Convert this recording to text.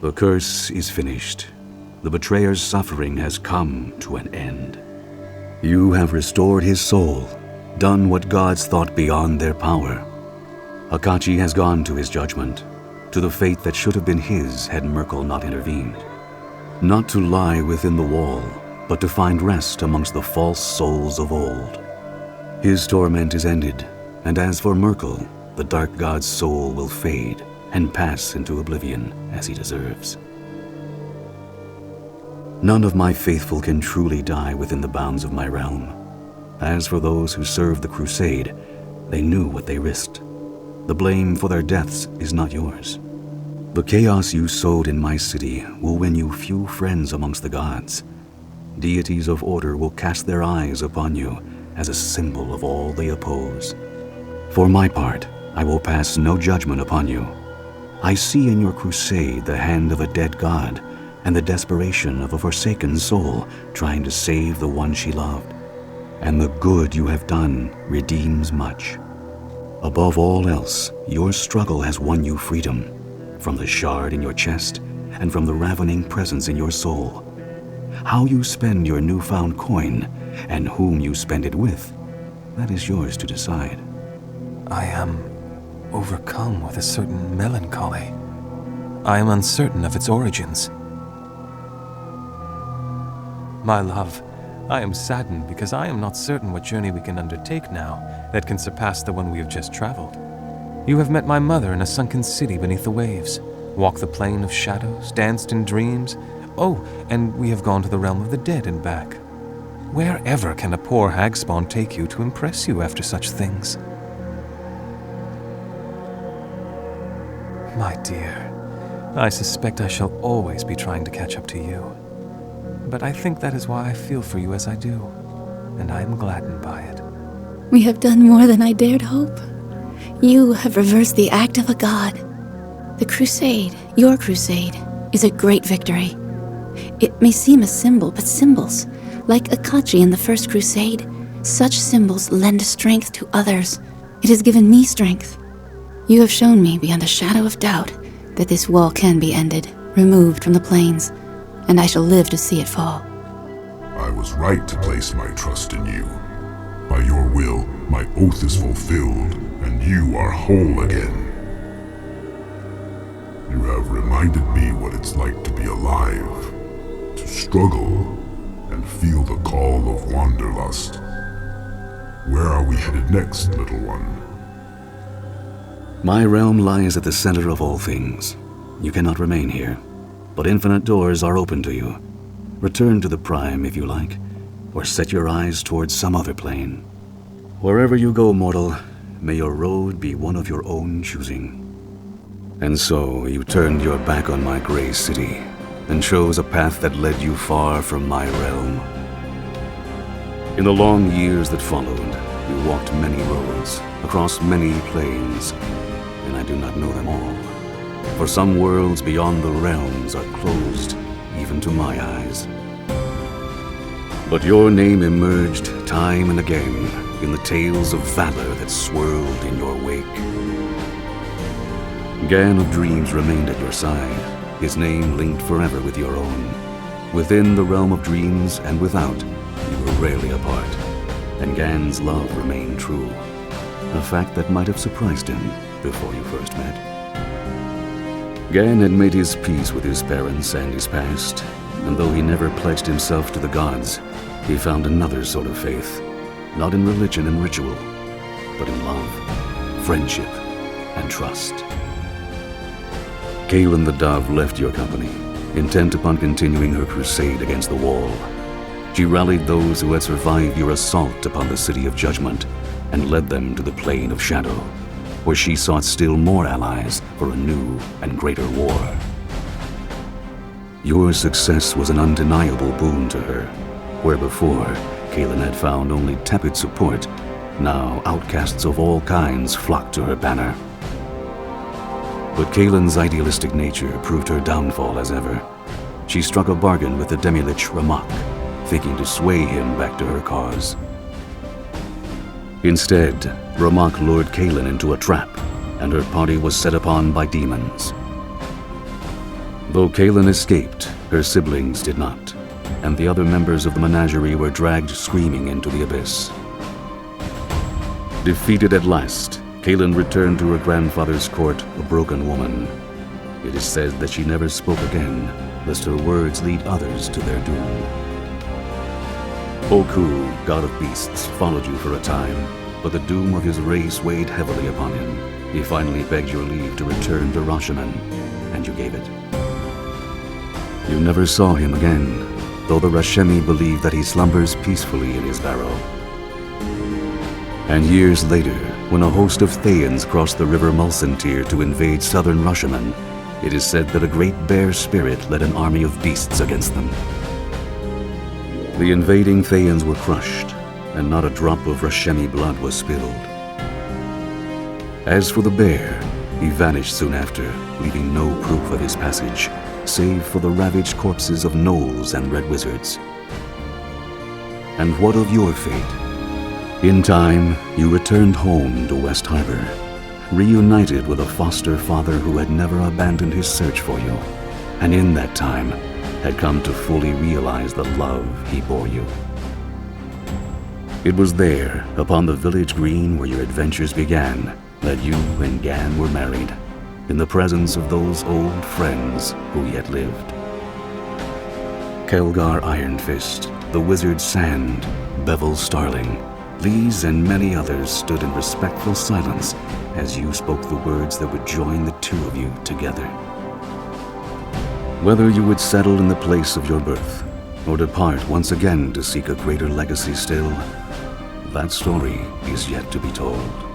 The curse is finished. The betrayer's suffering has come to an end. You have restored his soul, done what gods thought beyond their power. Akachi has gone to his judgment, to the fate that should have been his had Merkel not intervened. Not to lie within the wall, but to find rest amongst the false souls of old. His torment is ended, and as for Merkel, the dark god's soul will fade and pass into oblivion as he deserves. None of my faithful can truly die within the bounds of my realm. As for those who served the crusade, they knew what they risked. The blame for their deaths is not yours. The chaos you sowed in my city will win you few friends amongst the gods. Deities of order will cast their eyes upon you as a symbol of all they oppose. For my part, I will pass no judgment upon you. I see in your crusade the hand of a dead god and the desperation of a forsaken soul trying to save the one she loved. And the good you have done redeems much. Above all else, your struggle has won you freedom, from the shard in your chest and from the ravening presence in your soul. How you spend your newfound coin and whom you spend it with, that is yours to decide. I am overcome with a certain melancholy. I am uncertain of its origins. My love, I am saddened because I am not certain what journey we can undertake now that can surpass the one we have just traveled. You have met my mother in a sunken city beneath the waves, walked the plain of shadows, danced in dreams. Oh, and we have gone to the realm of the dead and back. Wherever can a poor hag spawn take you to impress you after such things? My dear, I suspect I shall always be trying to catch up to you. But I think that is why I feel for you as I do, and I am gladdened by it. We have done more than I dared hope. You have reversed the act of a god. The crusade, your crusade, is a great victory. It may seem a symbol, but symbols, like Akachi in the First Crusade, such symbols lend strength to others. It has given me strength. You have shown me beyond a shadow of doubt that this wall can be ended, removed from the plains, and I shall live to see it fall. I was right to place my trust in you. By your will, my oath is fulfilled, and you are whole again. You have reminded me what it's like to be alive, to struggle, and feel the call of wanderlust. Where are we headed next, little one? My realm lies at the center of all things. You cannot remain here, but infinite doors are open to you. Return to the Prime if you like, or set your eyes towards some other plane. Wherever you go, mortal, may your road be one of your own choosing. And so you turned your back on my gray city, and chose a path that led you far from my realm. In the long years that followed, you walked many roads, across many plains, and I do not know them all. For some worlds beyond the realms are closed even to my eyes. But your name emerged time and again in the tales of valor that swirled in your wake. Gann of Dreams remained at your side, his name linked forever with your own. Within the realm of dreams and without, you were rarely apart, and Gann's love remained true, a fact that might have surprised him before you first met. Gann had made his peace with his parents and his past, and though he never pledged himself to the gods, he found another sort of faith, not in religion and ritual, but in love, friendship, and trust. Kaelyn the Dove left your company, intent upon continuing her crusade against the wall. She rallied those who had survived your assault upon the City of Judgment and led them to the Plane of Shadow, where she sought still more allies for a new and greater war. Your success was an undeniable boon to her, where before Kaelyn had found only tepid support. Now outcasts of all kinds flocked to her banner. But Kaelyn's idealistic nature proved her downfall as ever. She struck a bargain with the demi-lich Rammaq, thinking to sway him back to her cause. Instead, Rammaq lured Kaelyn into a trap, and her party was set upon by demons. Though Kaelyn escaped, her siblings did not, and the other members of the menagerie were dragged screaming into the abyss. Defeated at last, Kaelyn returned to her grandfather's court a broken woman. It is said that she never spoke again, lest her words lead others to their doom. Oku, god of beasts, followed you for a time, but the doom of his race weighed heavily upon him. He finally begged your leave to return to Rashomon, and you gave it. You never saw him again, though the Rashemi believe that he slumbers peacefully in his barrow. And years later, when a host of Thayans crossed the river Mulsantir to invade southern Rashomon, it is said that a great bear spirit led an army of beasts against them. The invading Thayans were crushed, and not a drop of Rashemi blood was spilled. As for the bear, he vanished soon after, leaving no proof of his passage, save for the ravaged corpses of gnolls and red wizards. And what of your fate? In time, you returned home to West Harbor, reunited with a foster father who had never abandoned his search for you, and in that time had come to fully realize the love he bore you. It was there, upon the village green where your adventures began, that you and Gann were married, in the presence of those old friends who yet lived. Kelgar Ironfist, the Wizard Sand, Bevel Starling, these and many others stood in respectful silence as you spoke the words that would join the two of you together. Whether you would settle in the place of your birth, or depart once again to seek a greater legacy still, that story is yet to be told.